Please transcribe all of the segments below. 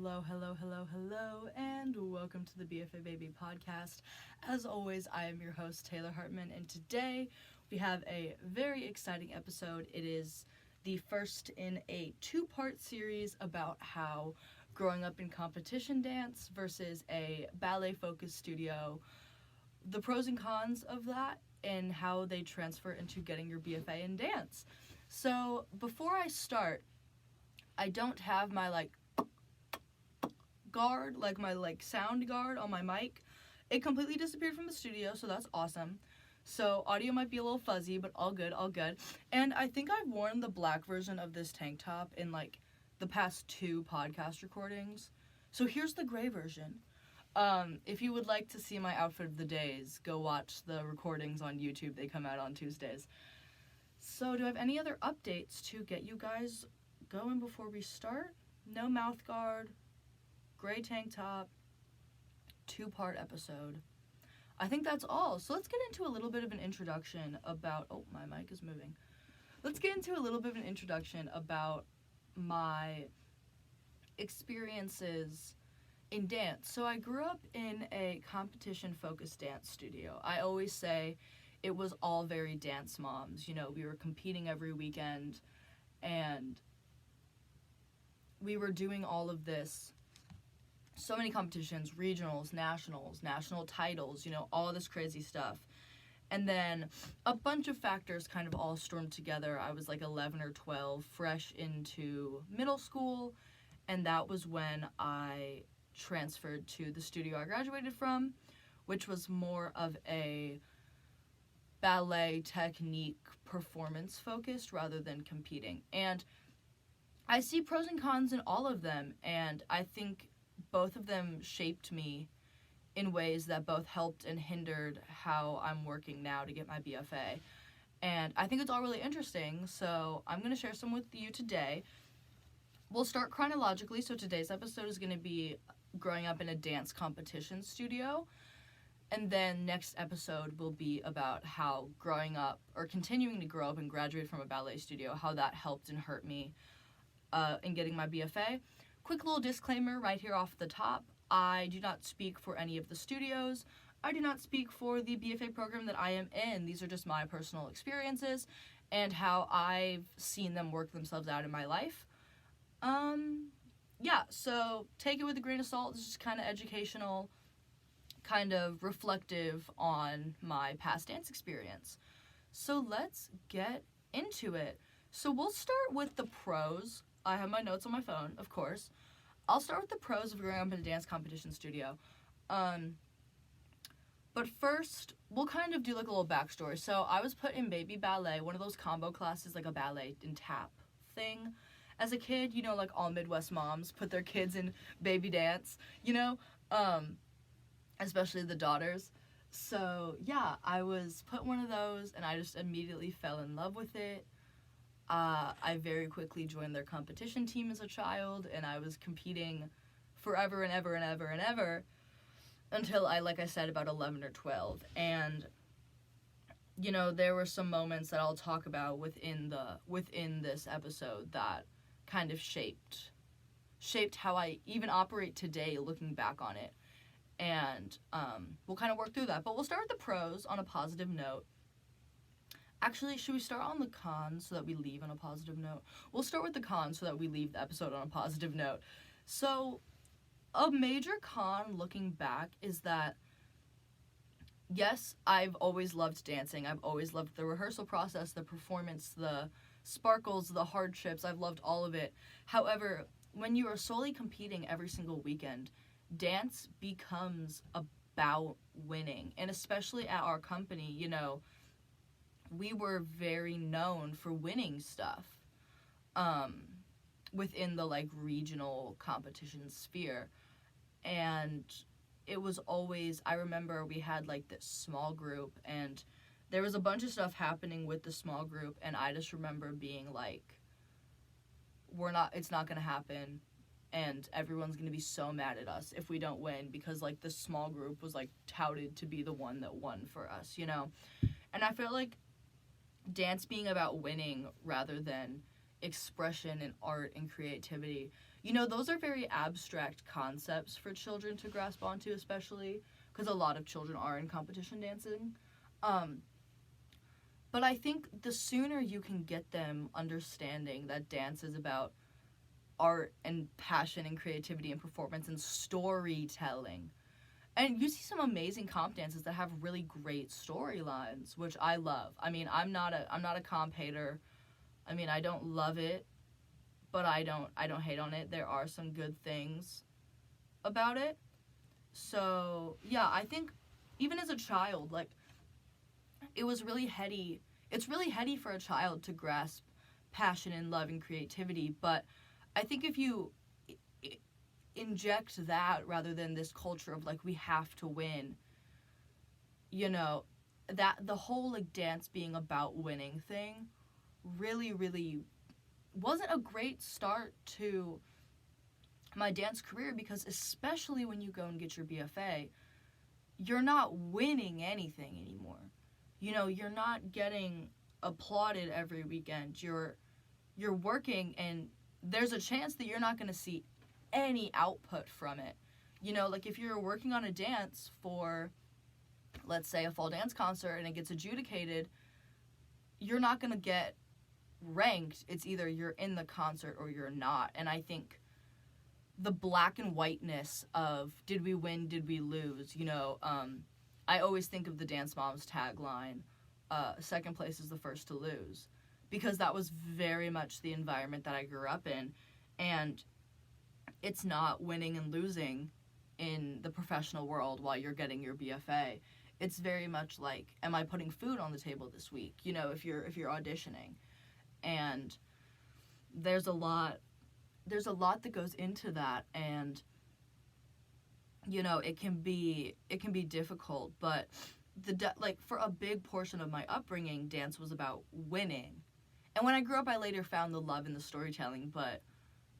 hello, and welcome to the BFA Baby podcast. As always, I am your host, Taylor Hartman, and today we have a very exciting episode. It is the first in a two-part series about how growing up in competition dance versus a ballet-focused studio, the pros and cons of that, and how they transfer into getting your BFA in dance. So, before I start, I don't have my guard, my sound guard on my mic. It completely disappeared from the studio, so that's awesome. So audio might be a little fuzzy, but all good. And I think I've worn the black version of this tank top in the past 2 podcast recordings. So here's the gray version. If you would like to see my outfit of the days, go watch the recordings on YouTube. They come out on Tuesdays. So do I have any other updates to get you guys going before we start? No mouth guard, gray tank top, 2-part episode. I think that's all. So let's get into a little bit of an introduction about... Oh, my mic is moving. Let's get into a little bit of an introduction about my experiences in dance. So I grew up in a competition-focused dance studio. I always say it was all very dance moms. You know, we were competing every weekend, and we were doing all of this. So many competitions, regionals, national titles, all this crazy stuff. And then a bunch of factors kind of all stormed together. I was 11 or 12, fresh into middle school, and that was when I transferred to the studio I graduated from, which was more of a ballet technique performance focused rather than competing. And I see pros and cons in all of them, and I think both of them shaped me in ways that both helped and hindered how I'm working now to get my BFA. And I think it's all really interesting, so I'm going to share some with you today. We'll start chronologically, so today's episode is going to be growing up in a dance competition studio. And then next episode will be about how growing up, or continuing to grow up and graduate from a ballet studio, how that helped and hurt me in getting my BFA. Quick little disclaimer right here off the top. I do not speak for any of the studios. I do not speak for the BFA program that I am in. These are just my personal experiences and how I've seen them work themselves out in my life. So take it with a grain of salt. This is just kind of educational, kind of reflective on my past dance experience. So let's get into it. So we'll start with the pros. I have my notes on my phone, of course. I'll start with the pros of growing up in a dance competition studio. But first, we'll kind of do a little backstory. So I was put in baby ballet, one of those combo classes, like a ballet and tap thing. As a kid, all Midwest moms put their kids in baby dance, especially the daughters. So yeah, I was put in one of those, and I just immediately fell in love with it. I very quickly joined their competition team as a child, and I was competing forever and ever and ever and ever until like I said, about 11 or 12. And, there were some moments that I'll talk about within this episode that kind of shaped how I even operate today, looking back on it. And we'll kind of work through that. But we'll start with the pros on a positive note. Actually, should we start on the cons so that we leave on a positive note? We'll start with the cons so that we leave the episode on a positive note. So, a major con looking back is that, yes, I've always loved dancing. I've always loved the rehearsal process, the performance, the sparkles, the hardships. I've loved all of it. However, when you are solely competing every single weekend, dance becomes about winning. And especially at our company, we were very known for winning stuff within the regional competition sphere. And it was always, I remember we had this small group, and there was a bunch of stuff happening with the small group, and I just remember being it's not gonna happen, and everyone's gonna be so mad at us if we don't win, because the small group was touted to be the one that won for us, And I feel like dance being about winning rather than expression and art and creativity, You know, those are very abstract concepts for children to grasp onto, especially because a lot of children are in competition dancing. Um, but I think the sooner you can get them understanding that dance is about art and passion and creativity and performance and storytelling. And you see some amazing comp dances that have really great storylines, which I love. I mean, I'm not a comp hater. I mean, I don't love it, but I don't hate on it. There are some good things about it. So, yeah, I think even as a child, like, it was really heady. It's really heady for a child to grasp passion and love and creativity, but I think if you inject that rather than this culture of like we have to win, you know, that the whole like dance being about winning thing really wasn't a great start to my dance career, because especially when you go and get your BFA, you're not winning anything anymore. You know, you're not getting applauded every weekend. You're working, and there's a chance that you're not going to see any output from it. You know, like if you're working on a dance for, let's say, a fall dance concert and it gets adjudicated, you're not going to get ranked. It's either you're in the concert or you're not. And I think the black and whiteness of did we win, did we lose, you know, I always think of the Dance Moms tagline, second place is the first to lose, because that was very much the environment that I grew up in. And it's not winning and losing in the professional world while you're getting your BFA. It's very much like, am I putting food on the table this week? You know, if you're auditioning. And there's a lot that goes into that, and you know, it can be difficult, but like for a big portion of my upbringing, dance was about winning. And when I grew up, I later found the love in the storytelling, but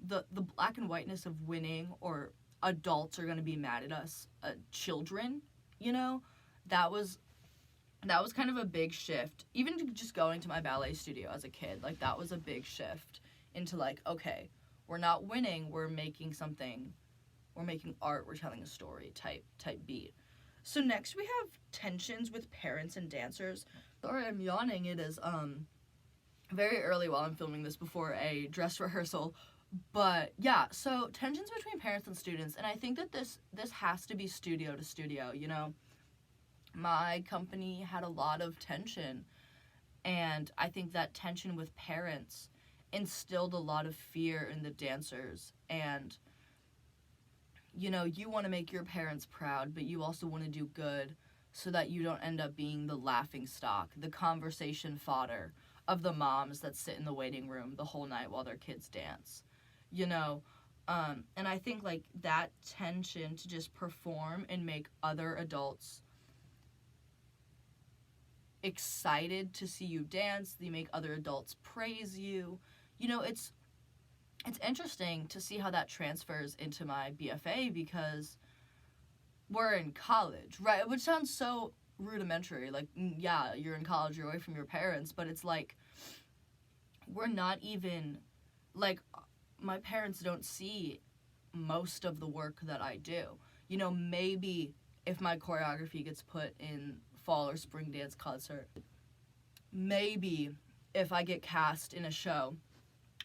the black and whiteness of winning, or adults are going to be mad at us, children, you know, that was kind of a big shift. Even just going to my ballet studio as a kid, like that was a big shift into like, okay, we're not winning, we're making something, we're making art, we're telling a story type beat. So next we have tensions with parents and dancers. Sorry, I'm yawning. It is very early while I'm filming this before a dress rehearsal. But yeah, so tensions between parents and students, and I think that this has to be studio to studio, you know. My company had a lot of tension, and I think that tension with parents instilled a lot of fear in the dancers. And you know, you want to make your parents proud, but you also want to do good so that you don't end up being the laughing stock, the conversation fodder of the moms that sit in the waiting room the whole night while their kids dance, you know. And I think like that tension to just perform and make other adults excited to see you dance, they make other adults praise you, you know, it's interesting to see how that transfers into my BFA, because we're in college, right? Which sounds so rudimentary. Like, yeah, you're in college, you're away from your parents, but it's like, we're not even, like, my parents don't see most of the work that I do. You know, maybe if my choreography gets put in fall or spring dance concert, maybe if I get cast in a show,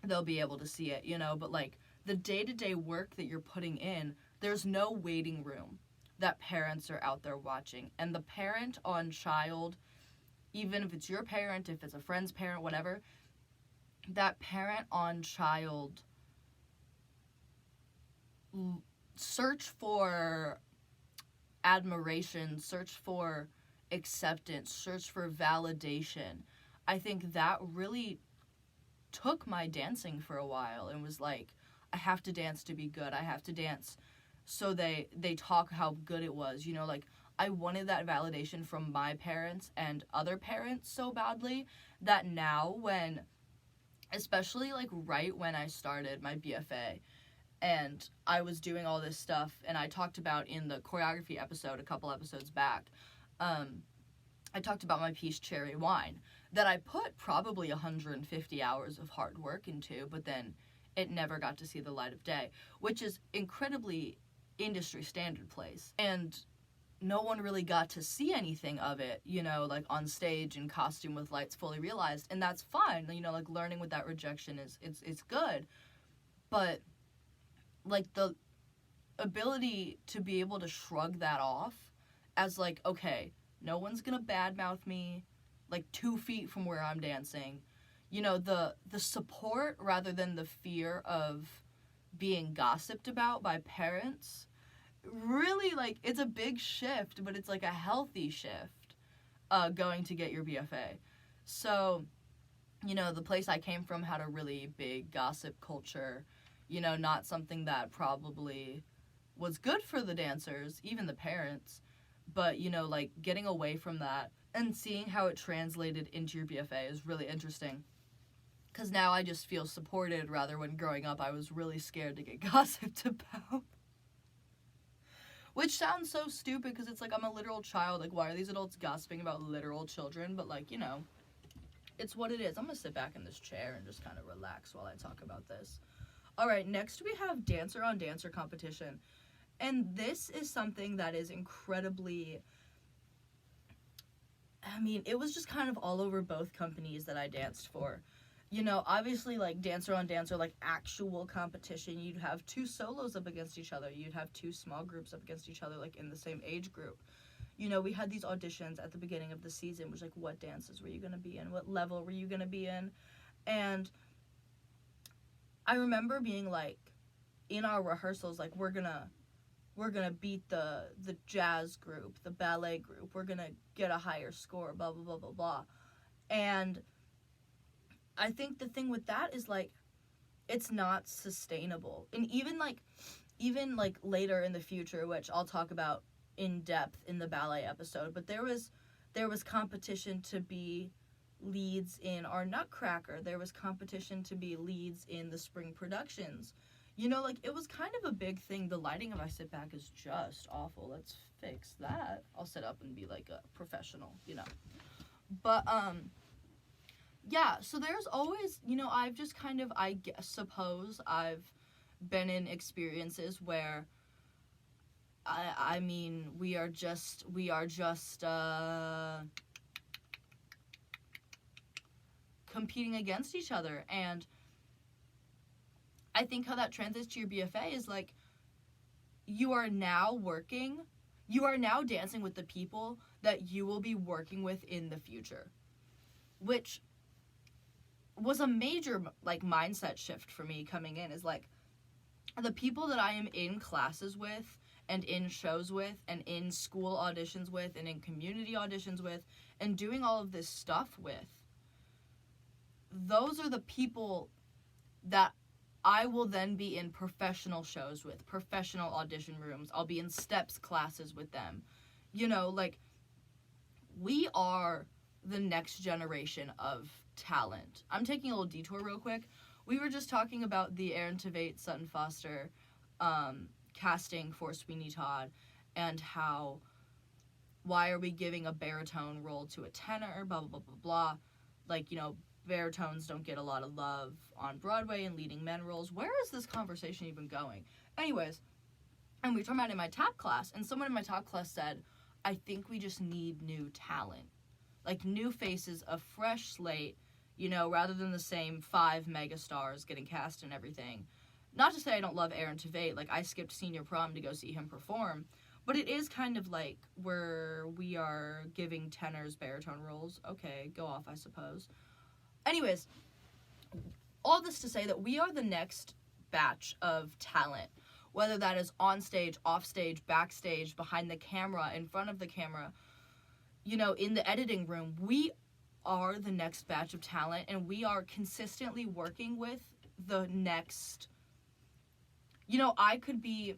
they'll be able to see it, you know, but like the day-to-day work that you're putting in, there's no waiting room that parents are out there watching. And the parent on child, even if it's your parent, if it's a friend's parent, whatever, that parent on child search for admiration, search for acceptance, search for validation. I think that really took my dancing for a while and was like, I have to dance to be good. I have to dance so they talk how good it was. You know, like I wanted that validation from my parents and other parents so badly that now when, especially like right when I started my BFA and I was doing all this stuff, and I talked about in the choreography episode a couple episodes back, I talked about my piece Cherry Wine that I put probably 150 hours of hard work into, but then it never got to see the light of day, which is incredibly industry standard place. And no one really got to see anything of it, you know, like on stage in costume with lights fully realized, and that's fine, you know, like learning with that rejection is it's good, but like the ability to be able to shrug that off as like, okay, no one's gonna badmouth me like 2 feet from where I'm dancing, you know, the support rather than the fear of being gossiped about by parents, really, like, it's a big shift, but it's like a healthy shift, going to get your BFA. So, you know, the place I came from had a really big gossip culture, you know, not something that probably was good for the dancers, even the parents, but, you know, like, getting away from that and seeing how it translated into your BFA is really interesting. Because now I just feel supported, rather when growing up I was really scared to get gossiped about. Which sounds so stupid because it's like I'm a literal child. Like, why are these adults gossiping about literal children? But, like, you know, it's what it is. I'm going to sit back in this chair and just kind of relax while I talk about this. All right, next we have dancer on dancer competition. And this is something that is incredibly, I mean, it was just kind of all over both companies that I danced for. You know, obviously, like, dancer on dancer, like, actual competition, you'd have 2 solos up against each other. You'd have 2 small groups up against each other, like, in the same age group. You know, we had these auditions at the beginning of the season, which, like, what dances were you going to be in? What level were you going to be in? And I remember being, like, in our rehearsals, like, we're gonna beat the jazz group, the ballet group. We're gonna get a higher score, blah, blah, blah, blah, blah. And I think the thing with that is, like, it's not sustainable. And even later in the future, which I'll talk about in depth in the ballet episode, but there was competition to be leads in our Nutcracker. There was competition to be leads in the spring productions. You know, like, it was kind of a big thing. The lighting of I Sit Back is just awful. Let's fix that. I'll sit up and be like a professional, you know. But yeah, so there's always, you know, I've just kind of, suppose I've been in experiences where, I mean, we are just competing against each other. And I think how that translates to your BFA is, like, you are now dancing with the people that you will be working with in the future, which was a major, like, mindset shift for me coming in. Is like, the people that I am in classes with and in shows with and in school auditions with and in community auditions with and doing all of this stuff with, those are the people that I will then be in professional shows with, professional audition rooms. I'll be in steps classes with them. You know, like, we are the next generation of talent. I'm taking a little detour real quick. We were just talking about the Aaron Tveit, Sutton Foster casting for Sweeney Todd, and how, why are we giving a baritone role to a tenor, blah, blah, blah, blah, blah. Like, you know, baritones don't get a lot of love on Broadway and leading men roles. Where is this conversation even going? Anyways, and we were talking about it in my tap class, and someone in my tap class said, I think we just need new talent. Like, new faces, a fresh slate, you know, rather than the same 5 megastars getting cast and everything. Not to say I don't love Aaron Tveit. Like, I skipped senior prom to go see him perform. But it is kind of like where we are giving tenors baritone roles. Okay, go off, I suppose. Anyways, all this to say that we are the next batch of talent, whether that is on stage, off stage, backstage, behind the camera, in front of the camera, you know, in the editing room. We are the next batch of talent, and we are consistently working with the next, you know, I could be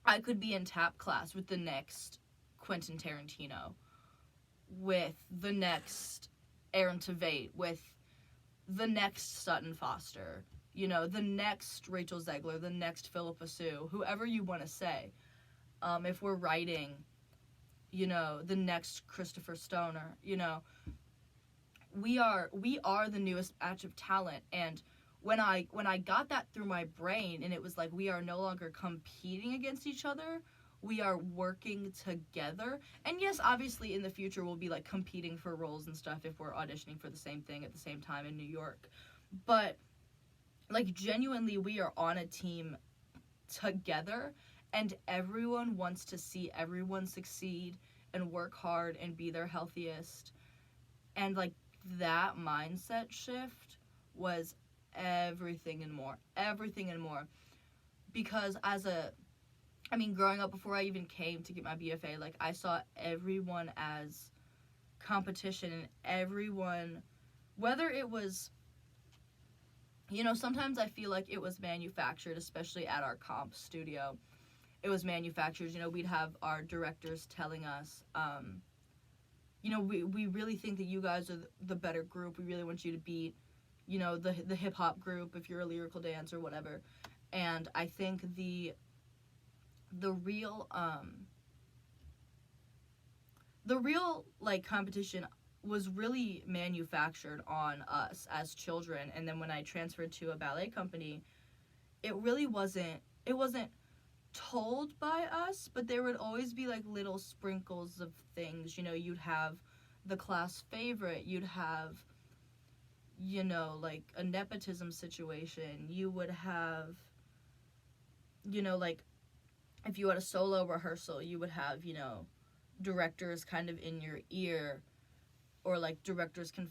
in tap class with the next Quentin Tarantino, with the next Aaron Tveit, with the next Sutton Foster, you know, the next Rachel Zegler, the next Philippa Sue, whoever you want to say. If we're writing, you know, the next Christopher Stoner, you know, we are the newest batch of talent, and when I got that through my brain, and it was like, we are no longer competing against each other, we are working together. And yes, obviously in the future we'll be like competing for roles and stuff if we're auditioning for the same thing at the same time in New York. But like, genuinely, we are on a team together, and everyone wants to see everyone succeed and work hard and be their healthiest. And like, that mindset shift was everything and more. Because growing up, before I even came to get my BFA, like, I saw everyone as competition, and everyone, whether it was, sometimes I feel like it was manufactured, especially at our comp studio. It was manufactured. We'd have our directors telling us, we really think that you guys are the better group. We really want you to beat, the hip-hop group if you're a lyrical dance or whatever. And I think the real like competition was really manufactured on us as children. And then when I transferred to a ballet company, it wasn't told by us, but there would always be like little sprinkles of things. You'd have the class favorite, you'd have, like a nepotism situation, you would have, like, if you had a solo rehearsal, you would have, directors kind of in your ear, or like directors not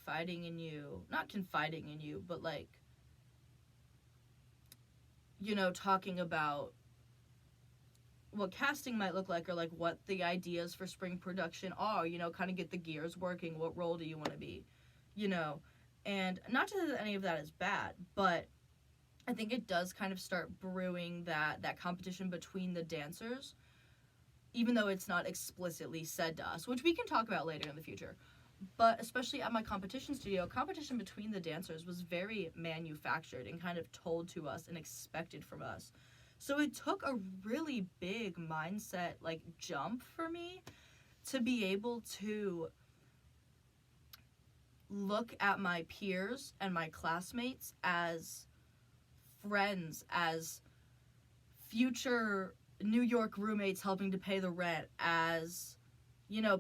confiding in you, but like, talking about what casting might look like, or like what the ideas for spring production are, kind of get the gears working. What role do you want to be, and not to say that any of that is bad, but I think it does kind of start brewing that competition between the dancers, even though it's not explicitly said to us, which we can talk about later in the future. But especially at my competition studio, competition between the dancers was very manufactured and kind of told to us and expected from us. So it took a really big mindset, like, jump for me to be able to look at my peers and my classmates as friends, as future New York roommates helping to pay the rent, as,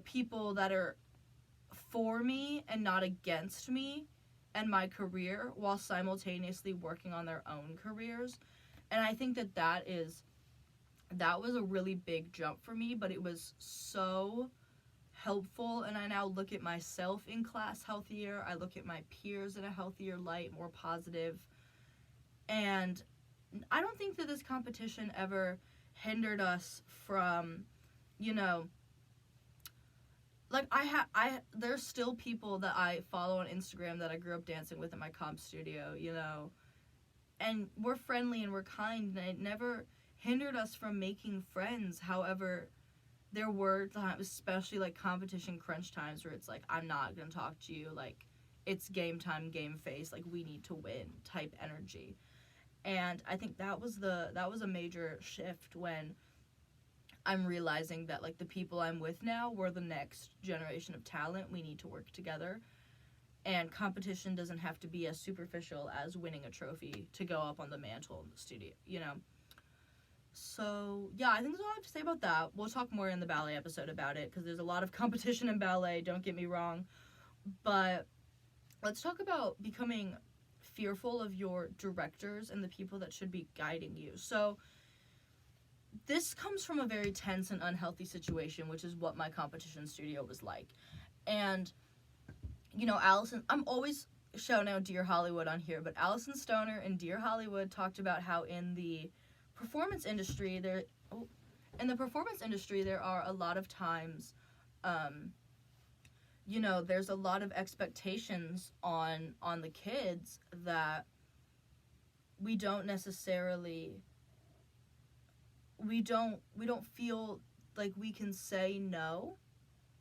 people that are for me and not against me and my career, while simultaneously working on their own careers. And I think that was a really big jump for me, but it was so helpful. And I now look at myself in class healthier. I look at my peers in a healthier light, more positive. And I don't think that this competition ever hindered us from, like, there's still people that I follow on Instagram that I grew up dancing with in my comp studio, and we're friendly and we're kind, and it never hindered us from making friends. However, there were times, especially like competition crunch times, where it's like, I'm not gonna talk to you, like, it's game time, game face, like, we need to win type energy. And I think that was a major shift, when I'm realizing that, like, the people I'm with now, we're the next generation of talent. We need to work together. And competition doesn't have to be as superficial as winning a trophy to go up on the mantle in the studio, So, yeah, I think that's all I have to say about that. We'll talk more in the ballet episode about it, because there's a lot of competition in ballet, don't get me wrong. But let's talk about becoming fearful of your directors and the people that should be guiding you. So, this comes from a very tense and unhealthy situation, which is what my competition studio was like. And, Allison, I'm always shouting out Dear Hollywood on here, but Allison Stoner in Dear Hollywood talked about how in the performance industry, there are a lot of times, there's a lot of expectations on the kids that we don't feel like we can say no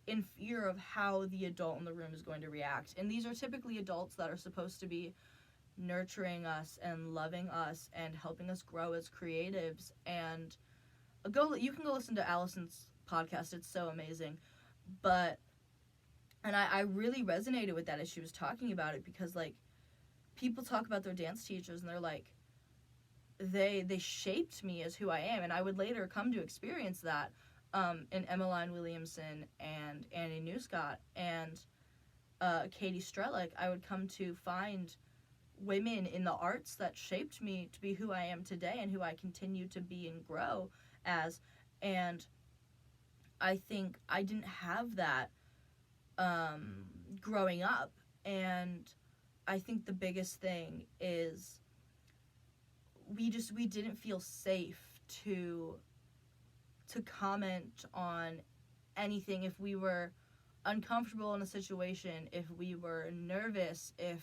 in fear of how the adult in the room is going to react. And these are typically adults that are supposed to be nurturing us and loving us and helping us grow as creatives. And you can go listen to Allison's podcast, it's so amazing. And I really resonated with that as she was talking about it, because, like, people talk about their dance teachers and they're like, they shaped me as who I am, and I would later come to experience that in Emmeline Williamson and Annie Newscott and Katie Strelick. I would come to find women in the arts that shaped me to be who I am today and who I continue to be and grow as. And I think I didn't have that growing up. And I think the biggest thing is we didn't feel safe to comment on anything if we were uncomfortable in a situation, if we were nervous, if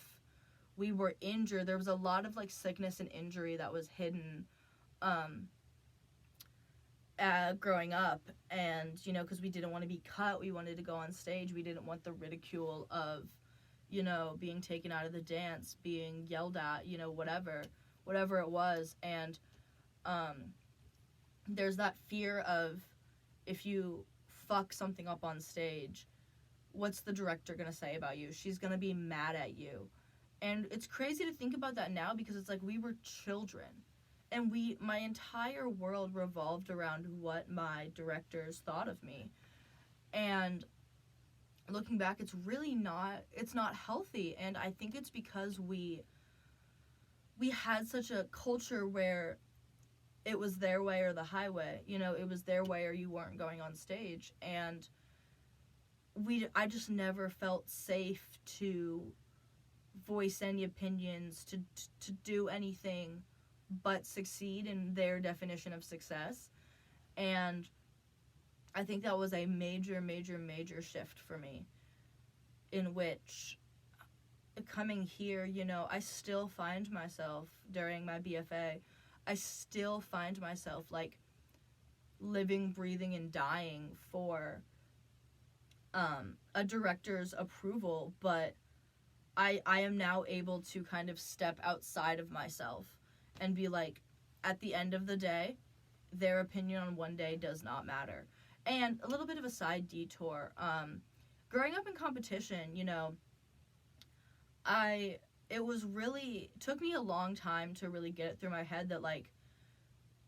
we were injured. There was a lot of like sickness and injury that was hidden growing up, and you know, because we didn't want to be cut, we wanted to go on stage, we didn't want the ridicule of, you know, being taken out of the dance, being yelled at, you know, whatever it was. And there's that fear of, if you fuck something up on stage, what's the director gonna say about you? She's gonna be mad at you. And it's crazy to think about that now, because it's like we were children, and my entire world revolved around what my directors thought of me. And looking back, it's not healthy. And I think it's because we had such a culture where it was their way or the highway. You know, it was their way or you weren't going on stage. And I just never felt safe to voice any opinions, to do anything but succeed in their definition of success. And I think that was a major shift for me, in which coming here, you know, I still find myself during my BFA, I still find myself like living, breathing, and dying for a director's approval. But I am now able to kind of step outside of myself and be like, at the end of the day, their opinion on one day does not matter. And a little bit of a side detour, growing up in competition, you know, it took me a long time to really get it through my head that, like,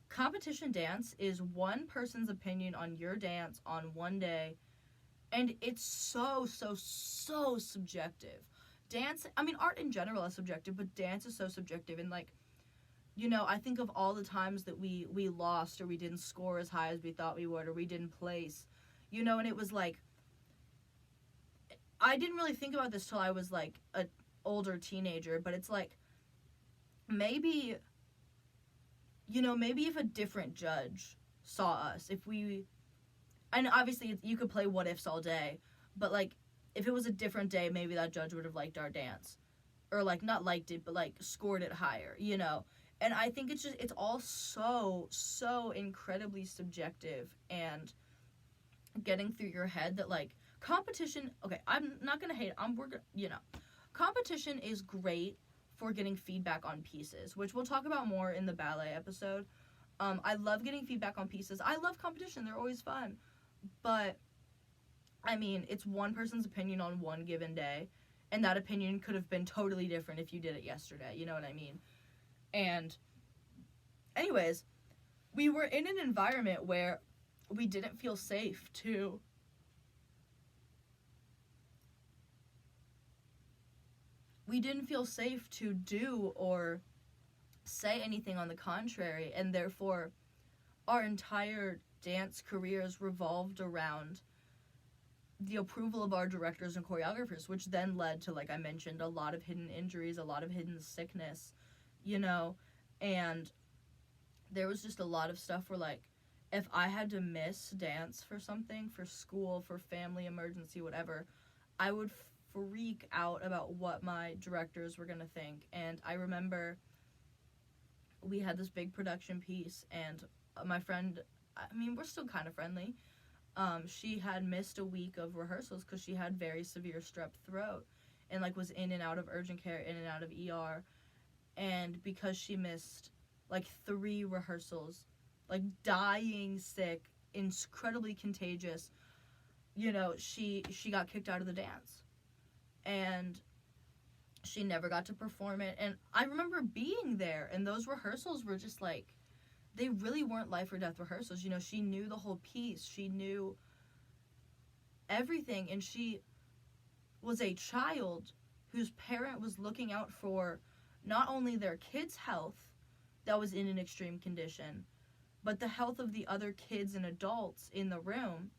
competition dance is one person's opinion on your dance on one day, and it's so subjective. Dance, I mean, art in general is subjective, but dance is so subjective. And, like, you know, I think of all the times that we lost, or we didn't score as high as we thought we would, or we didn't place, you know, and it was like, I didn't really think about this till I was like an older teenager, but it's like, maybe, you know, maybe if a different judge saw us, and obviously you could play what ifs all day, but like, if it was a different day, maybe that judge would have liked our dance, or like not liked it, but like scored it higher, you know. And I think it's all so incredibly subjective, and getting through your head that, like, competition, okay, I'm not gonna hate it, you know, competition is great for getting feedback on pieces, which we'll talk about more in the ballet episode. I love getting feedback on pieces. I love competition, they're always fun. But I mean, it's one person's opinion on one given day, and that opinion could have been totally different if you did it yesterday, you know what I mean? And anyways, we were in an environment where we didn't feel safe to do or say anything on the contrary, and therefore our entire dance careers revolved around the approval of our directors and choreographers, which then led to, like I mentioned, a lot of hidden injuries, a lot of hidden sickness, you know. And there was just a lot of stuff where, like, if I had to miss dance for something, for school, for family emergency, whatever, I would freak out about what my directors were gonna think. And I remember we had this big production piece, and my friend, I mean, we're still kind of friendly, she had missed a week of rehearsals because she had very severe strep throat, and like was in and out of urgent care, in and out of ER. And because she missed like 3 rehearsals, like dying sick, incredibly contagious, you know, she got kicked out of the dance. And She never got to perform it. And I remember being there, and those rehearsals were just like, they really weren't life or death rehearsals. You know, she knew the whole piece. She knew everything, and she was a child whose parent was looking out for not only their kid's health that was in an extreme condition, but the health of the other kids and adults in the room.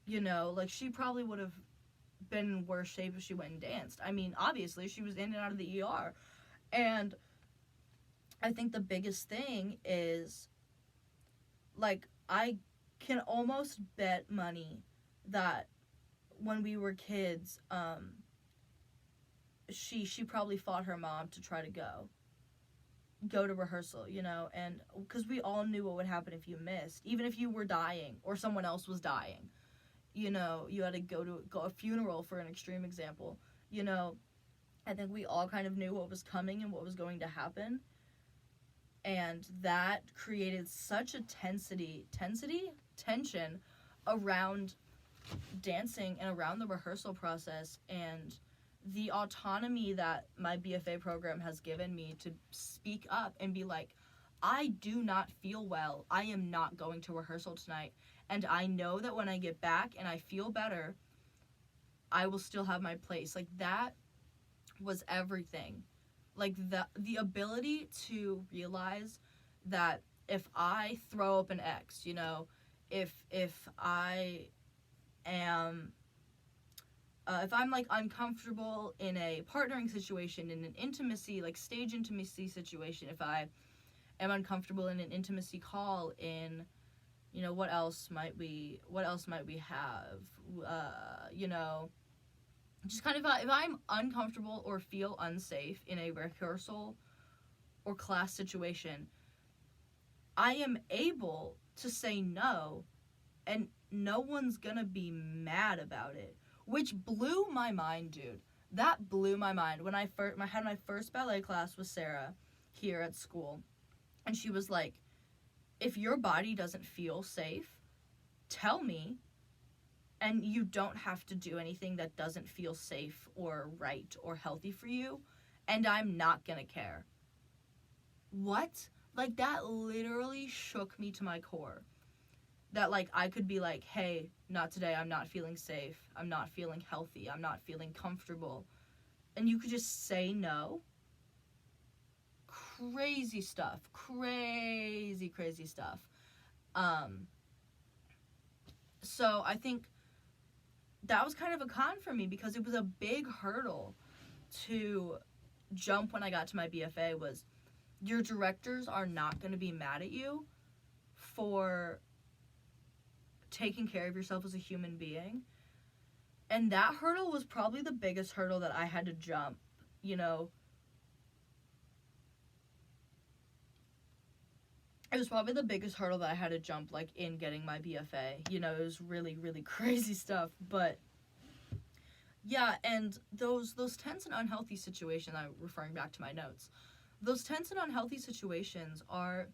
You know, like, she probably would have been in worse shape if she went and danced. I mean, obviously, she was in and out of the ER. And I think the biggest thing is, like, I can almost bet money that when we were kids, she probably fought her mom to try to go to rehearsal, you know, and because we all knew what would happen if you missed, even if you were dying or someone else was dying, you know, you had to go a funeral, for an extreme example, you know. I think we all kind of knew what was coming and what was going to happen, and that created such a tension around dancing and around the rehearsal process, and the autonomy that my BFA program has given me to speak up and be like, I do not feel well. I am not going to rehearsal tonight. And I know that when I get back and I feel better, I will still have my place. Like, that was everything. Like, the ability to realize that if I throw up an X, you know, if I am if I'm, like, uncomfortable in a partnering situation, in an intimacy, like, stage intimacy situation, if I am uncomfortable in an intimacy call, in, you know, what else might we have, you know, just kind of, if I'm uncomfortable or feel unsafe in a rehearsal or class situation, I am able to say no, and no one's gonna be mad about it. Which blew my mind, dude. That blew my mind. When I had my first ballet class with Sarah here at school, and she was like, if your body doesn't feel safe, tell me, and you don't have to do anything that doesn't feel safe or right or healthy for you, and I'm not gonna care. What? Like, that literally shook me to my core. That, like, I could be like, hey, not today, I'm not feeling safe, I'm not feeling healthy, I'm not feeling comfortable, and you could just say no. Crazy stuff. Crazy stuff. So I think that was kind of a con for me, because it was a big hurdle to jump when I got to my BFA. Was, your directors are not going to be mad at you for taking care of yourself as a human being. And that hurdle was probably the biggest hurdle that I had to jump, you know. It was probably the biggest hurdle that I had to jump, like, in getting my BFA. You know, it was really, really crazy stuff. But, yeah, and those tense and unhealthy situations, I'm referring back to my notes, those tense and unhealthy situations are,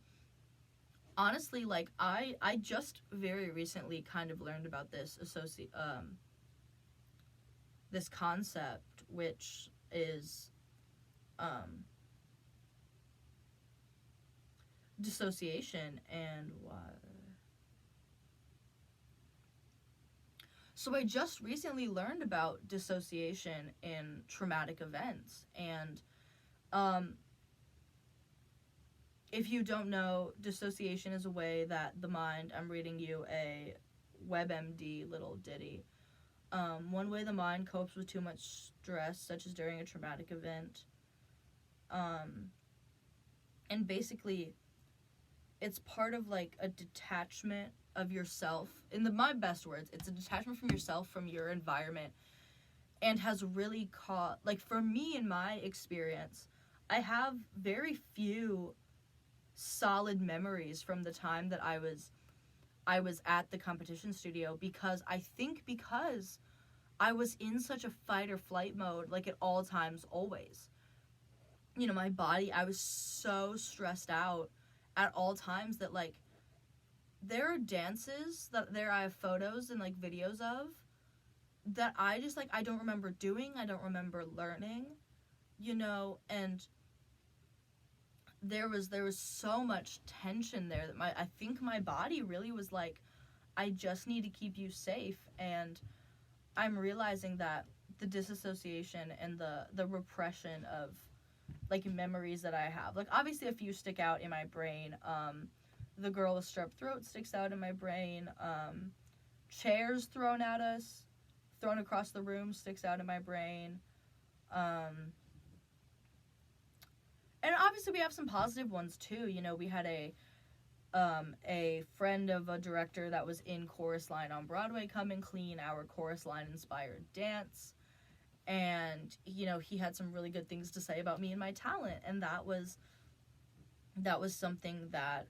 honestly, like, I just very recently kind of learned about this this concept, which is dissociation. And what? So I just recently learned about dissociation in traumatic events, and if you don't know, dissociation is a way that the mind, I'm reading you a WebMD little ditty, one way the mind copes with too much stress, such as during a traumatic event, and basically it's part of, like, a detachment of yourself. In my best words, it's a detachment from yourself, from your environment, and has really caught, like, for me, in my experience, I have very few solid memories from the time that I was at the competition studio, because I was in such a fight or flight mode, like, at all times, always. You know, my body, I was so stressed out at all times that, like, there are dances that I have photos and, like, videos of that I just, like, I don't remember doing, I don't remember learning, you know, and there was so much tension there that I think my body really was like, I just need to keep you safe. And I'm realizing that the disassociation and the repression of like memories that I have, like obviously a few stick out in my brain. The girl with strep throat sticks out in my brain. Chairs thrown across the room sticks out in my brain. And obviously we have some positive ones too. You know, we had a friend of a director that was in Chorus Line on Broadway come and clean our Chorus Line inspired dance. And, you know, he had some really good things to say about me and my talent. And that was something that,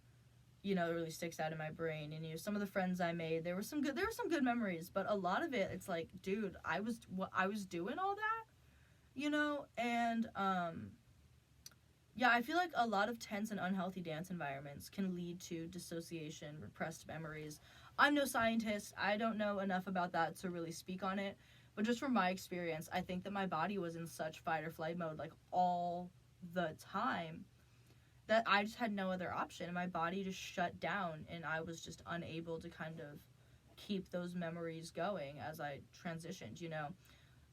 you know, really sticks out in my brain. And, you know, some of the friends I made, there were some good memories, but a lot of it, it's like, dude, I was doing all that, you know. And yeah, I feel like a lot of tense and unhealthy dance environments can lead to dissociation, repressed memories. I'm no scientist. I don't know enough about that to really speak on it. But just from my experience, I think that my body was in such fight or flight mode like all the time that I just had no other option. And my body just shut down and I was just unable to kind of keep those memories going as I transitioned, you know.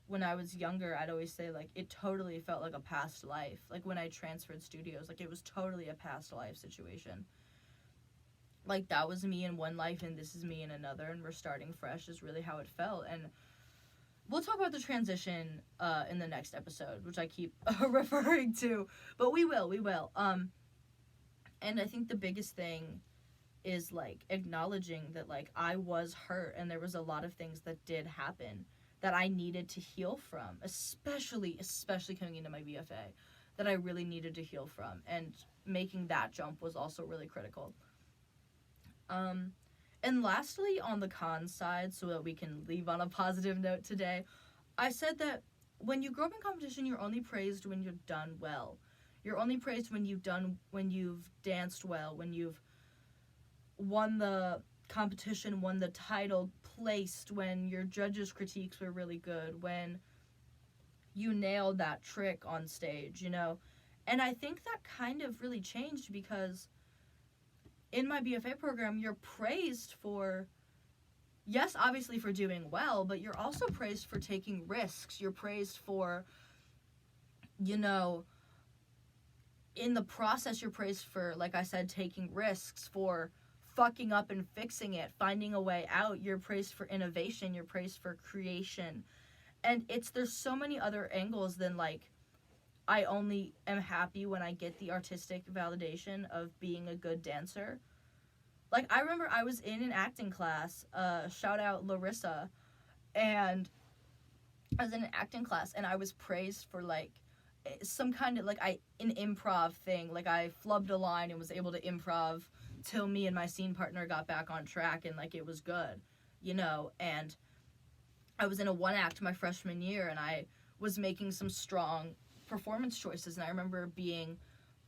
When I was younger, I'd always say, like, it totally felt like a past life. Like, when I transferred studios, like, it was totally a past life situation. Like, that was me in one life, and this is me in another, and we're starting fresh is really how it felt. And we'll talk about the transition in the next episode, which I keep referring to. But we will. And I think the biggest thing is, like, acknowledging that, like, I was hurt, and there was a lot of things that did happen that I needed to heal from, especially coming into my BFA, that I really needed to heal from, and making that jump was also really critical. And lastly, on the con side, so that we can leave on a positive note today, I said that when you grow up in competition, you're only praised when you're done well. You're only praised when you've danced well, when you've won the competition, won the title, placed, when your judges' critiques were really good, when you nailed that trick on stage, you know. And I think that kind of really changed because in my BFA program, you're praised for, yes, obviously for doing well, but you're also praised for taking risks. You're praised for, you know, in the process, you're praised for, like I said, taking risks, for fucking up and fixing it, finding a way out. You're praised for innovation. You're praised for creation. And there's so many other angles than, like, I only am happy when I get the artistic validation of being a good dancer. Like, I remember I was in an acting class, shout out Larissa, and I was in an acting class and I was praised for, like, some kind of, like, an improv thing. Like, I flubbed a line and was able to improv till me and my scene partner got back on track, and, like, it was good, you know. And I was in a one act my freshman year, and I was making some strong performance choices, and I remember being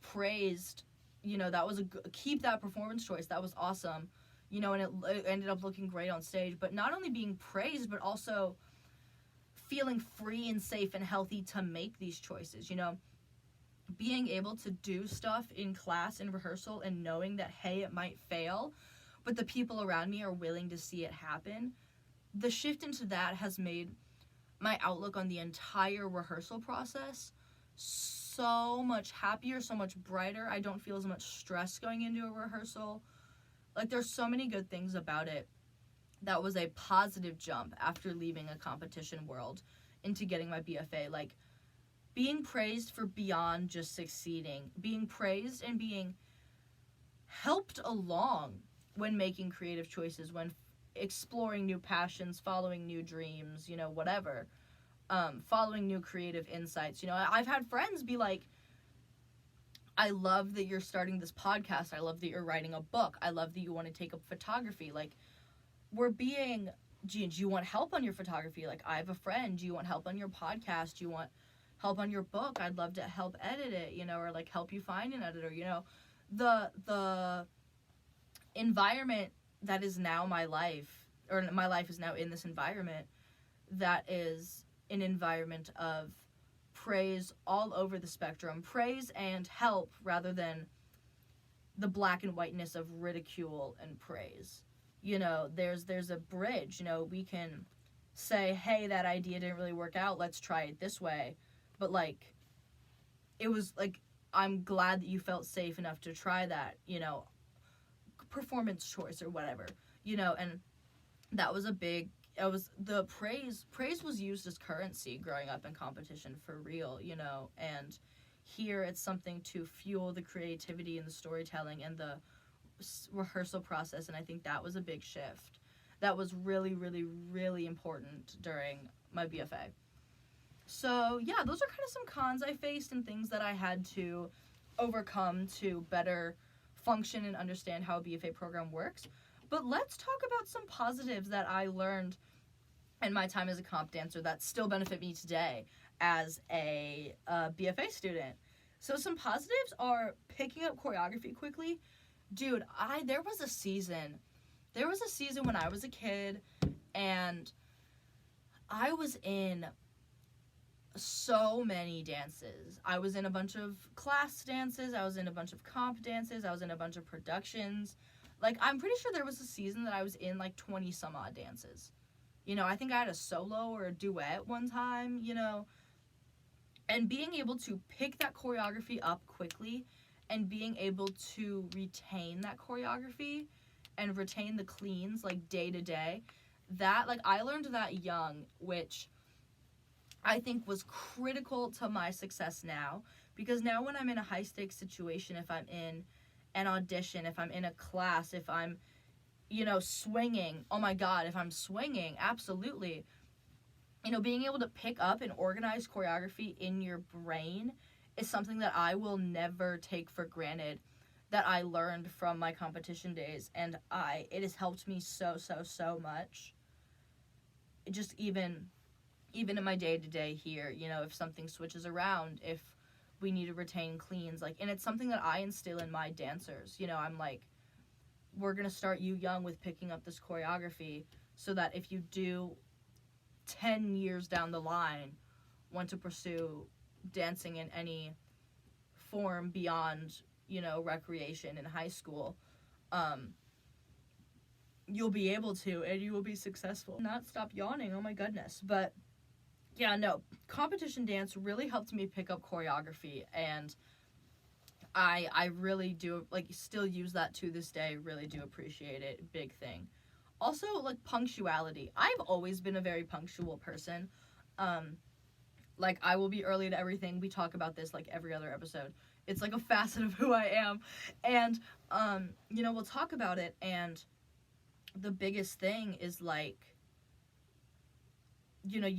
praised, you know. That was keep that performance choice, that was awesome, you know. And it ended up looking great on stage. But not only being praised, but also feeling free and safe and healthy to make these choices, you know. Being able to do stuff in class and rehearsal and knowing that, hey, it might fail, but the people around me are willing to see it happen. The shift into that has made my outlook on the entire rehearsal process so much happier, so much brighter. I don't feel as much stress going into a rehearsal. Like, there's so many good things about it. That was a positive jump after leaving a competition world into getting my BFA. Like, being praised for beyond just succeeding, being praised and being helped along when making creative choices, when exploring new passions, following new dreams, you know, whatever, following new creative insights. You know, I've had friends be like, I love that you're starting this podcast. I love that you're writing a book. I love that you want to take up photography. Like, we're being, do you want help on your photography? Like, I have a friend. Do you want help on your podcast? Do you want help on your book? I'd love to help edit it, you know, or, like, help you find an editor, you know. The environment that is now my life, or my life is now in this environment, that is an environment of praise all over the spectrum, praise and help rather than the black and whiteness of ridicule and praise. You know, there's a bridge. You know, we can say, hey, that idea didn't really work out, let's try it this way. But like, it was like, I'm glad that you felt safe enough to try that, you know, performance choice or whatever, you know. And that was a big, it was the praise was used as currency growing up in competition, for real, you know. And here it's something to fuel the creativity and the storytelling and the rehearsal process. And I think that was a big shift that was really, really, really important during my BFA. So yeah, those are kind of some cons I faced and things that I had to overcome to better function and understand how a BFA program works. But let's talk about some positives that I learned in my time as a comp dancer that still benefit me today as a BFA student. So some positives are picking up choreography quickly. Dude, there was a season when I was a kid and I was in so many dances. I was in a bunch of class dances, I was in a bunch of comp dances, I was in a bunch of productions. Like, I'm pretty sure there was a season that I was in like 20 some odd dances. You know, I think I had a solo or a duet one time, you know. And being able to pick that choreography up quickly and being able to retain that choreography and retain the cleans like day to day, that, like, I learned that young, which I think was critical to my success now. Because now when I'm in a high stakes situation, if I'm in an audition, if I'm in a class, if I'm, you know, swinging, oh my god, if I'm swinging, absolutely. You know, being able to pick up and organize choreography in your brain is something that I will never take for granted, that I learned from my competition days. And it has helped me so much. It just even in my day-to-day here, you know, if something switches around, if we need to retain cleans, like, and it's something that I instill in my dancers. You know, I'm like, we're gonna start you young with picking up this choreography so that if you do 10 years down the line want to pursue dancing in any form beyond, you know, recreation in high school, you'll be able to, and you will be successful. Not stop yawning, oh my goodness. But yeah, no, competition dance really helped me pick up choreography, and I really do, like, still use that to this day, really do appreciate it, big thing. Also, like, punctuality. I've always been a very punctual person. Like, I will be early to everything. We talk about this, like, every other episode. It's, like, a facet of who I am. And, you know, we'll talk about it, and the biggest thing is, like, you know,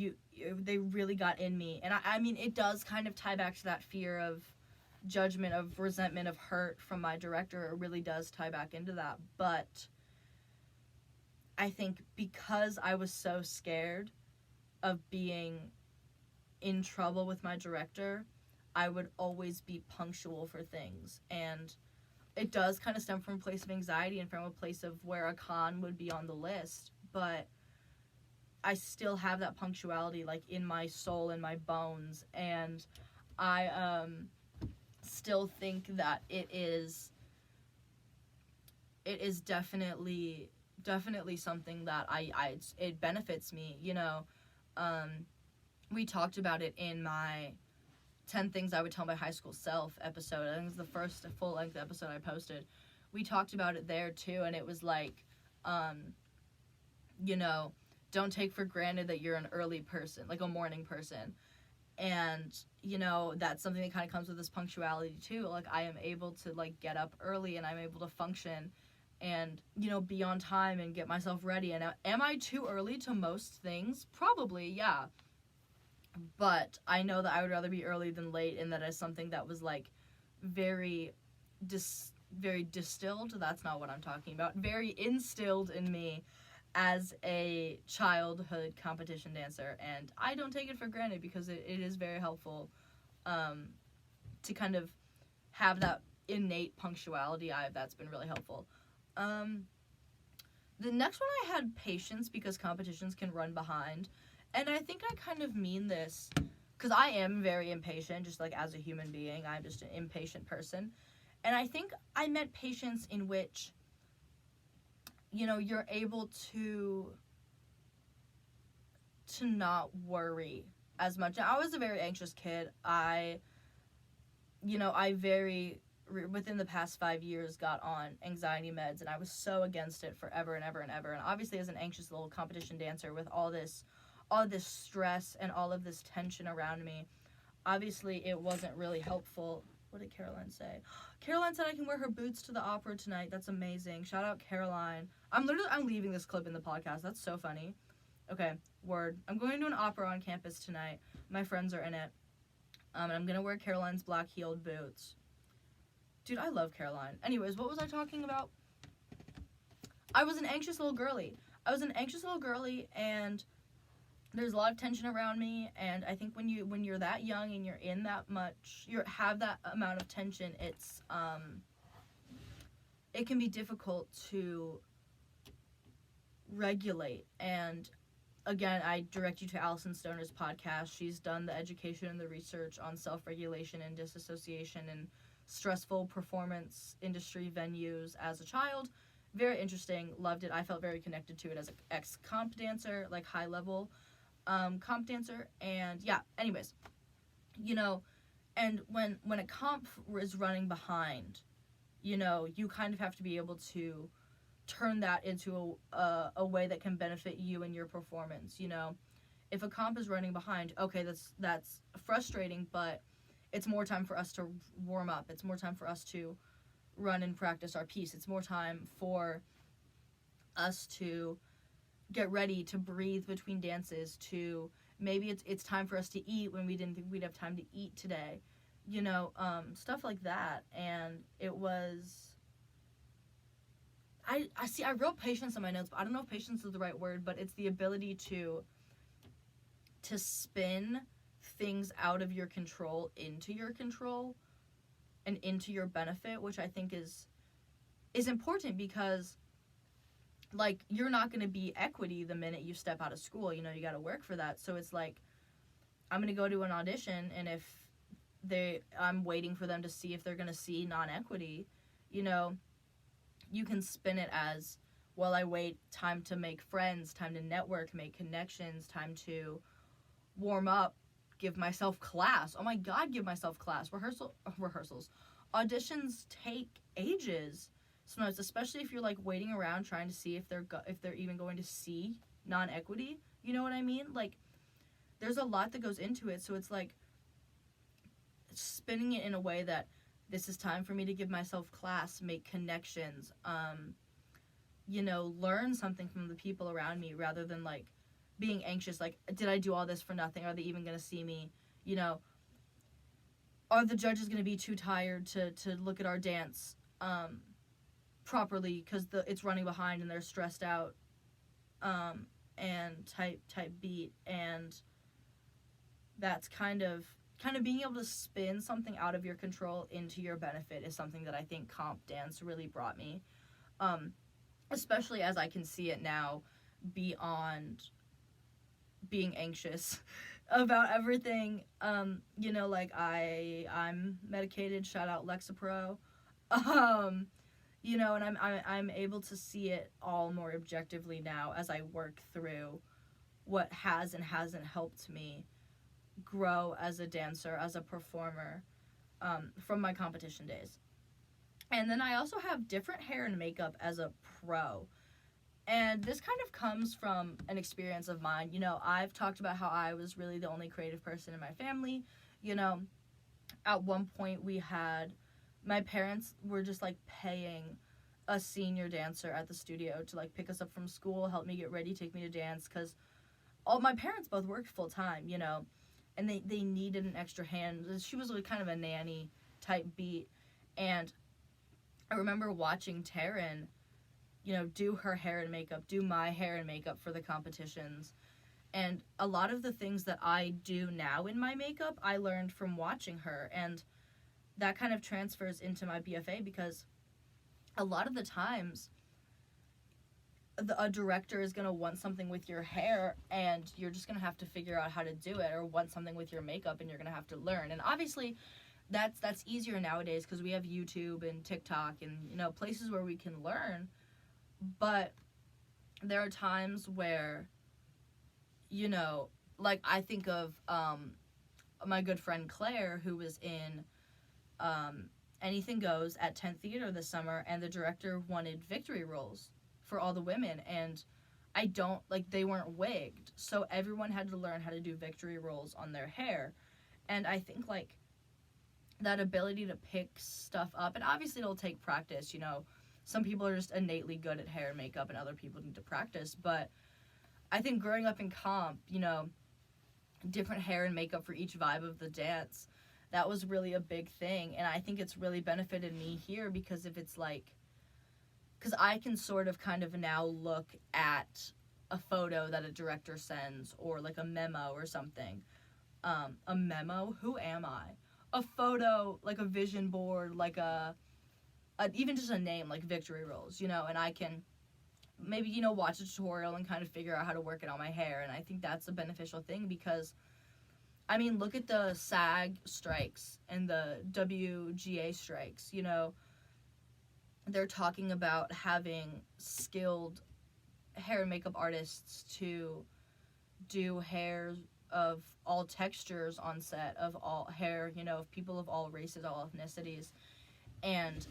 they really got in me. And, I mean, it does kind of tie back to that fear of judgment, of resentment, of hurt from my director. It really does tie back into that. But I think because I was so scared of being in trouble with my director, I would always be punctual for things. And it does kind of stem from a place of anxiety and from a place of where a con would be on the list. But I still have that punctuality, like, in my soul, in my bones. And I still think that it is definitely something that it benefits me, you know. We talked about it in my 10 Things I Would Tell My High School Self episode. I think it was the first full-length episode I posted. We talked about it there, too, and it was like, you know, don't take for granted that you're an early person, like a morning person. And, you know, that's something that kind of comes with this punctuality, too. Like, I am able to, like, get up early, and I'm able to function and, you know, be on time and get myself ready. And am I too early to most things? Probably, yeah. But I know that I would rather be early than late, and that is something that was, like, very distilled. That's not what I'm talking about. Very instilled in me as a childhood competition dancer. And I don't take it for granted, because it is very helpful to kind of have that innate punctuality. That's been really helpful. The next one, I had patience, because competitions can run behind. And I think I kind of mean this because I am very impatient, just like as a human being. I'm just an impatient person. And I think I meant patience in which, you know, you're able to not worry as much. I was a very anxious kid. Within the past 5 years got on anxiety meds, and I was so against it forever and ever and ever. And obviously, as an anxious little competition dancer with all this stress and all of this tension around me, obviously it wasn't really helpful. What did Caroline say? Caroline said I can wear her boots to the opera tonight. That's amazing. Shout out Caroline. I'm leaving this clip in the podcast. That's so funny. Okay, word. I'm going to an opera on campus tonight. My friends are in it. And I'm gonna wear Caroline's black heeled boots. Dude, I love Caroline. Anyways, what was I talking about? I was an anxious little girly. And there's a lot of tension around me, and I think when you're that young and you're in that much, you have that amount of tension, it's it can be difficult to regulate. And again, I direct you to Allison Stoner's podcast. She's done the education and the research on self-regulation and disassociation and stressful performance industry venues as a child. Very interesting. Loved it. I felt very connected to it as an ex-comp dancer, like high-level comp dancer. And yeah, anyways, you know, and when a comp is running behind, you know, you kind of have to be able to turn that into a way that can benefit you and your performance. You know, if a comp is running behind, okay, that's frustrating, but it's more time for us to warm up. It's more time for us to run and practice our piece. It's more time for us to get ready, to breathe between dances, to maybe it's time for us to eat when we didn't think we'd have time to eat today. You know, stuff like that. And it was, I wrote patience in my notes, but I don't know if patience is the right word, but it's the ability to spin things out of your control into your control and into your benefit, which I think is important, because like you're not going to be equity the minute you step out of school. You know, you got to work for that. So it's like, I'm going to go to an audition, and if I'm waiting for them to see if they're going to see non-equity, you know, you can spin it as, well, I wait, time to make friends, time to network, make connections, time to warm up, give myself class. Oh my God, give myself class. Rehearsals. Auditions take ages sometimes, especially if you're like waiting around trying to see if they're even going to see non-equity. You know what I mean? Like, there's a lot that goes into it. So it's like spinning it in a way that this is time for me to give myself class, make connections, you know, learn something from the people around me, rather than like being anxious, like, did I do all this for nothing? Are they even going to see me? You know, are the judges going to be too tired to look at our dance properly because it's running behind and they're stressed out, and type beat. And that's kind of being able to spin something out of your control into your benefit is something that I think comp dance really brought me, especially as I can see it now beyond being anxious about everything. You know, like I'm medicated, shout out Lexapro, you know, and I'm able to see it all more objectively now as I work through what has and hasn't helped me grow as a dancer, as a performer, from my competition days. And then I also have different hair and makeup as a pro. And this kind of comes from an experience of mine. You know, I've talked about how I was really the only creative person in my family. You know, at one point my parents were just like paying a senior dancer at the studio to like pick us up from school, help me get ready, take me to dance, because all my parents both worked full time, you know, and they needed an extra hand. She was like kind of a nanny type beat. And I remember watching Taryn, you know, do her hair and makeup, do my hair and makeup for the competitions. And a lot of the things that I do now in my makeup, I learned from watching her. And that kind of transfers into my BFA, because a lot of the times, a director is going to want something with your hair, and you're just going to have to figure out how to do it, or want something with your makeup and you're going to have to learn. And obviously that's easier nowadays because we have YouTube and TikTok and, you know, places where we can learn. But there are times where, you know, like I think of my good friend Claire, who was in Anything Goes at 10th Theater this summer, and the director wanted victory roles for all the women, and they weren't wigged, so everyone had to learn how to do victory rolls on their hair. And I think, like, that ability to pick stuff up, and obviously it'll take practice, you know, some people are just innately good at hair and makeup and other people need to practice, but I think growing up in comp, you know, different hair and makeup for each vibe of the dance, that was really a big thing. And I think it's really benefited me here because if it's like, because I can sort of kind of now look at a photo that a director sends, or like a memo or something. A memo? Who am I? A photo, like a vision board, like even just a name, like victory rolls, you know, and I can maybe, you know, watch a tutorial and kind of figure out how to work it on my hair. And I think that's a beneficial thing because, I mean, look at the SAG strikes and the WGA strikes, you know, they're talking about having skilled hair and makeup artists to do hair of all textures on set, of all hair, you know, of people of all races, all ethnicities. And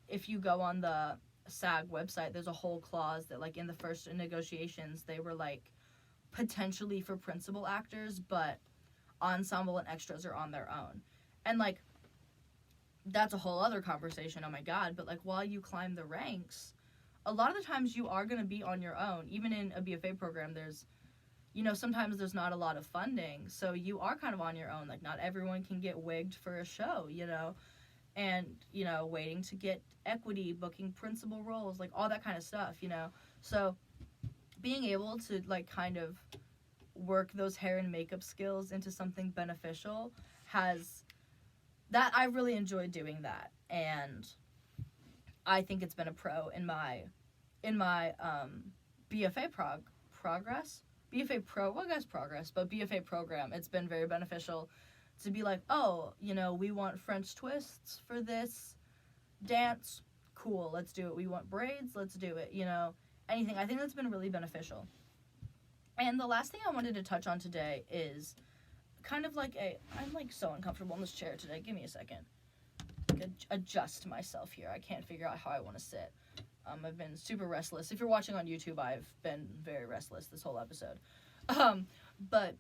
if you go on the SAG website, there's a whole clause that, like, in the first negotiations, they were like, potentially for principal actors, but ensemble and extras are on their own. And, like, that's a whole other conversation, oh my god, but, like, while you climb the ranks, a lot of the times you are going to be on your own. Even in a BFA program, there's, you know, sometimes there's not a lot of funding, so you are kind of on your own. Like, not everyone can get wigged for a show, you know, and, you know, waiting to get equity, booking principal roles, like, all that kind of stuff, you know. So being able to, like, kind of work those hair and makeup skills into something beneficial I really enjoyed doing that, and I think it's been a pro in my BFA progress. BFA pro, well, I guess progress, but BFA program, it's been very beneficial to be like, oh, you know, we want French twists for this dance, cool, let's do it. We want braids, let's do it, you know, anything. I think that's been really beneficial. And the last thing I wanted to touch on today is kind of like I'm like so uncomfortable in this chair today. Give me a second. Adjust myself here. I can't figure out how I want to sit. I've been super restless. If you're watching on YouTube, I've been very restless this whole episode. But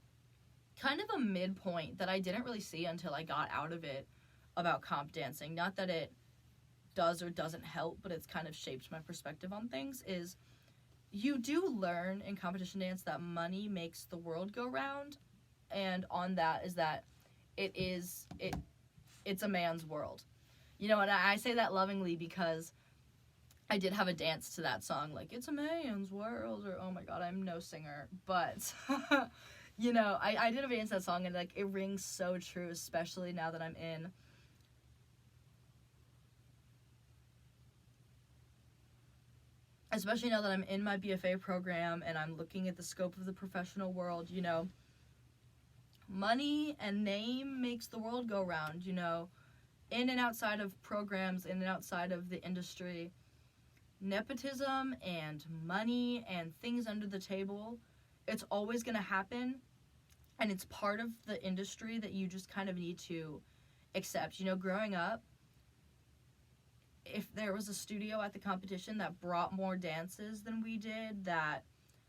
kind of a midpoint that I didn't really see until I got out of it about comp dancing. Not that it does or doesn't help, but it's kind of shaped my perspective on things, is you do learn in competition dance that money makes the world go round. And on that is that it's a man's world. You know, and I say that lovingly because I did have a dance to that song, like, it's a man's world, or, oh my god, I'm no singer, but, you know, I did a dance to that song, and, like, it rings so true, especially now that I'm in my BFA program, and I'm looking at the scope of the professional world, you know, money and name makes the world go round, you know, in and outside of programs, in and outside of the industry. Nepotism and money and things under the table, it's always going to happen, and it's part of the industry that you just kind of need to accept. You know, growing up, if there was a studio at the competition that brought more dances than we did, that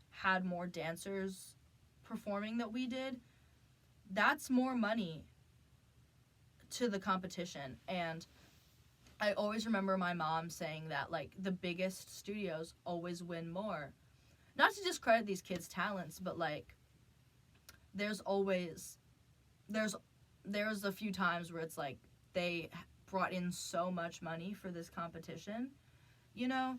had more dancers performing that we did, that's more money to the competition. And I always remember my mom saying that, like, the biggest studios always win more. Not to discredit these kids' talents, but, like, there's a few times where it's like they brought in so much money for this competition, you know.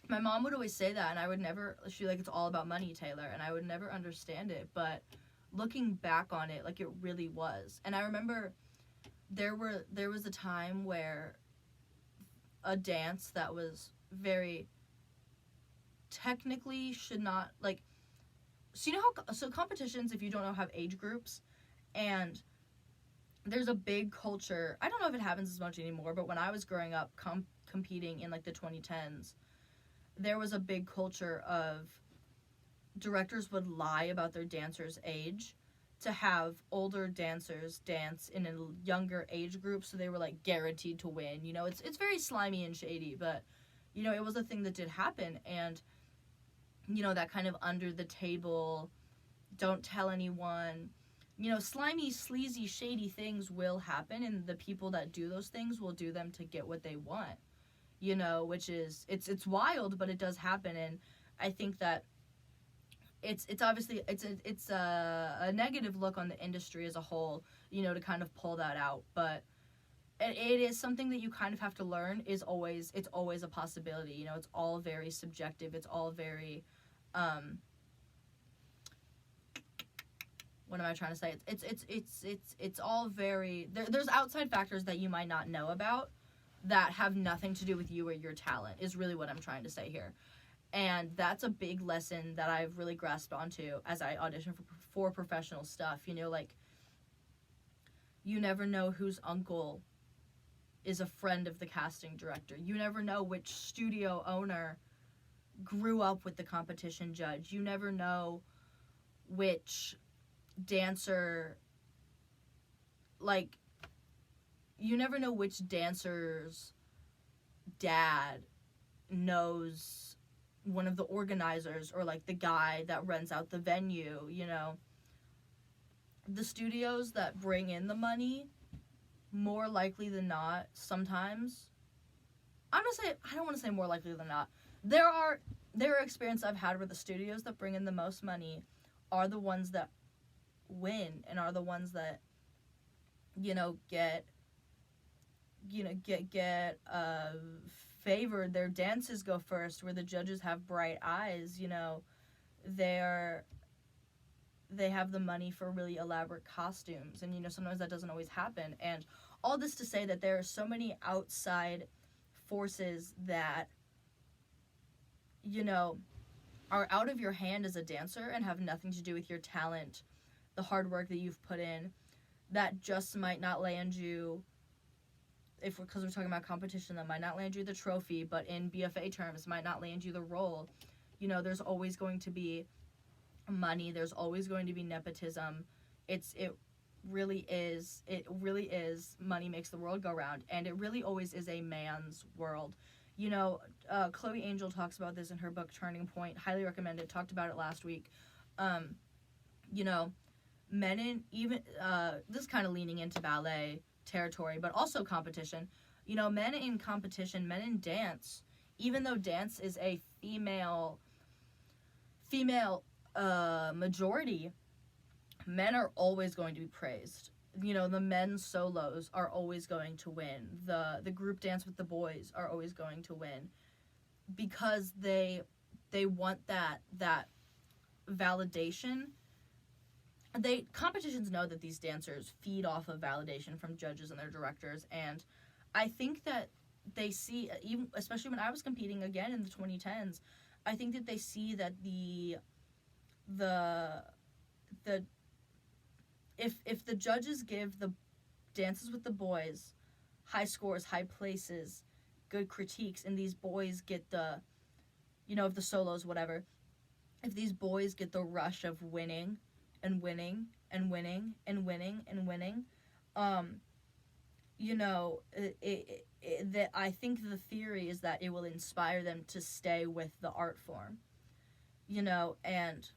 My mom would always say that, and I would never, she'd be like, it's all about money, Taylor, and I would never understand it, but looking back on it, like, it really was. And I remember there was a time where a dance that was very technically should not, like, so you know how, so competitions, if you don't know, have age groups, and there's a big culture. I don't know if it happens as much anymore, but when I was growing up competing in, like, the 2010s, there was a big culture of directors would lie about their dancers' age to have older dancers dance in a younger age group, so they were, like, guaranteed to win. You know, it's very slimy and shady, but, you know, it was a thing that did happen. And, you know, that kind of under the table, don't tell anyone, you know, slimy, sleazy, shady things will happen, and the people that do those things will do them to get what they want, you know, which is, it's wild, but it does happen. And I think that it's obviously, it's a negative look on the industry as a whole, you know, to kind of pull that out. But it is something that you kind of have to learn. It's always a possibility. You know, it's all very subjective. It's all very, what am I trying to say? It's all very, there's outside factors that you might not know about that have nothing to do with you or your talent, is really what I'm trying to say here. And that's a big lesson that I've really grasped onto as I audition for professional stuff. You know, like, you never know whose uncle is a friend of the casting director. You never know which studio owner grew up with the competition judge. You never know which dancer, like, you never know which dancer's dad knows one of the organizers, or, like, the guy that rents out the venue. You know, the studios that bring in the money, more likely than not, sometimes, I don't want to say more likely than not, there are experiences I've had where the studios that bring in the most money are the ones that win, and are the ones that, you know, get favored. Their dances go first, where the judges have bright eyes. You know, they have the money for really elaborate costumes, and, you know, sometimes that doesn't always happen. And all this to say that there are so many outside forces that, you know, are out of your hand as a dancer and have nothing to do with your talent, the hard work that you've put in, that just might not land you, because we're talking about competition, that might not land you the trophy, but in BFA terms, might not land you the role. You know, there's always going to be money. There's always going to be nepotism. It really is. Money makes the world go round, and it really always is a man's world. You know, Chloe Angel talks about this in her book Turning Point. Highly recommend it. Talked about it last week. You know, men in, even this is kind of leaning into ballet territory, but also competition. You know, men in competition, men in dance, even though dance is a female majority, men are always going to be praised. You know, the men's solos are always going to win. The group dance with the boys are always going to win, because they want that validation. Competitions know that these dancers feed off of validation from judges and their directors, and I think that they see, even especially when I was competing again in the 2010s, I think that they see that if the judges give the dances with the boys high scores, high places, good critiques, and these boys get the, you know, of the solos, whatever, if these boys get the rush of winning and winning and winning and winning and winning, you know, that I think the theory is that it will inspire them to stay with the art form, you know. And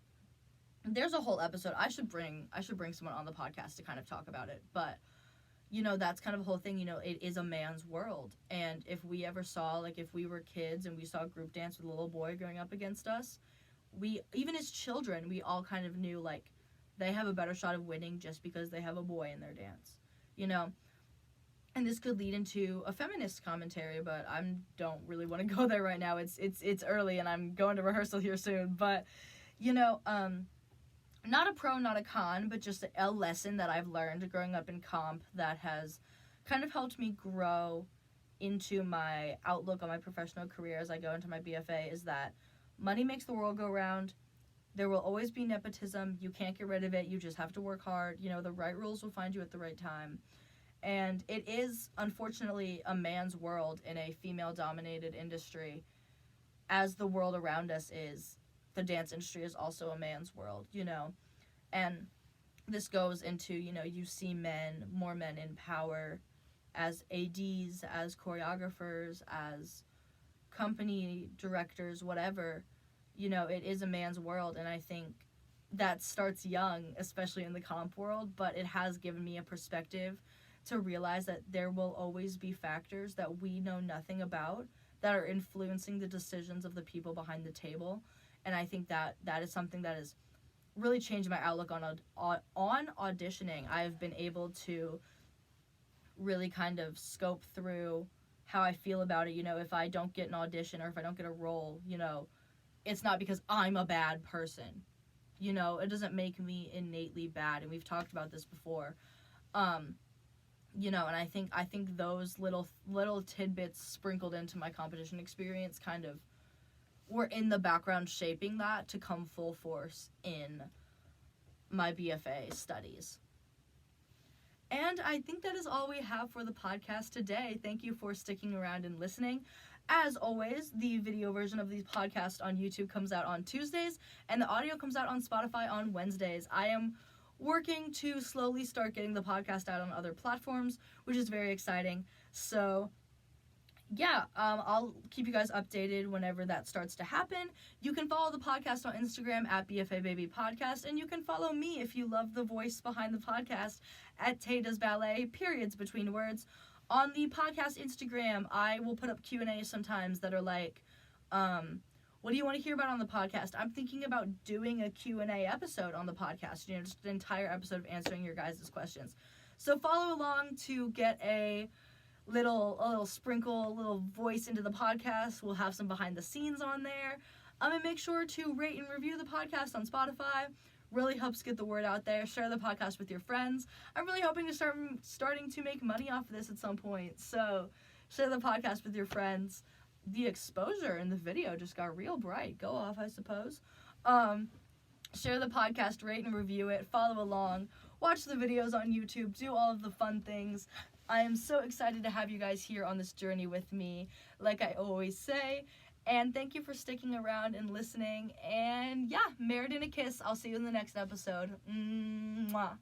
there's a whole episode. I should bring someone on the podcast to kind of talk about it, but, you know, that's kind of a whole thing. You know, it is a man's world, and if we ever saw, like, if we were kids and we saw group dance with a little boy going up against us, we, even as children, we all kind of knew, like, they have a better shot of winning just because they have a boy in their dance, you know. And this could lead into a feminist commentary, but I don't really want to go there right now. It's early, and I'm going to rehearsal here soon. But, you know, not a pro, not a con, but just a lesson that I've learned growing up in comp that has kind of helped me grow into my outlook on my professional career as I go into my BFA, is that money makes the world go round. There will always be nepotism. You can't get rid of it. You just have to work hard. You know, the right rules will find you at the right time. And it is, unfortunately, a man's world in a female-dominated industry. As the world around us is, the dance industry is also a man's world, you know. And this goes into, you know, you see more men in power as ADs, as choreographers, as company directors, whatever. You know, it is a man's world, and I think that starts young, especially in the comp world, but it has given me a perspective to realize that there will always be factors that we know nothing about that are influencing the decisions of the people behind the table. And I think that is something that has really changed my outlook on auditioning. I've been able to really kind of scope through how I feel about it. You know, if I don't get an audition or if I don't get a role, you know, it's not because I'm a bad person. You know, it doesn't make me innately bad, and we've talked about this before. You know, and I think those little tidbits sprinkled into my competition experience kind of were in the background shaping that to come full force in my BFA studies. And I think that is all we have for the podcast today. Thank you for sticking around and listening. As always, the video version of the podcast on YouTube comes out on Tuesdays, and the audio comes out on Spotify on Wednesdays. I am working to slowly start getting the podcast out on other platforms, which is very exciting. So, yeah, I'll keep you guys updated whenever that starts to happen. You can follow the podcast on Instagram at BFA Baby Podcast, and you can follow me if you love the voice behind the podcast at Tay Does Ballet, periods between words. On the podcast Instagram, I will put up Q&As sometimes that are like, what do you want to hear about on the podcast? I'm thinking about doing a Q&A episode on the podcast, you know, just an entire episode of answering your guys' questions. So follow along to get a little sprinkle, a little voice into the podcast. We'll have some behind the scenes on there. And make sure to rate and review the podcast on Spotify. Really helps get the word out there. Share the podcast with your friends. I'm really hoping to starting to make money off of this at some point. So share the podcast with your friends. The exposure in the video just got real bright. Go off, I suppose. Share the podcast, rate and review it, follow along, watch the videos on YouTube, do all of the fun things. I am so excited to have you guys here on this journey with me, like I always say. And thank you for sticking around and listening. And yeah, married in a kiss. I'll see you in the next episode. Mwah.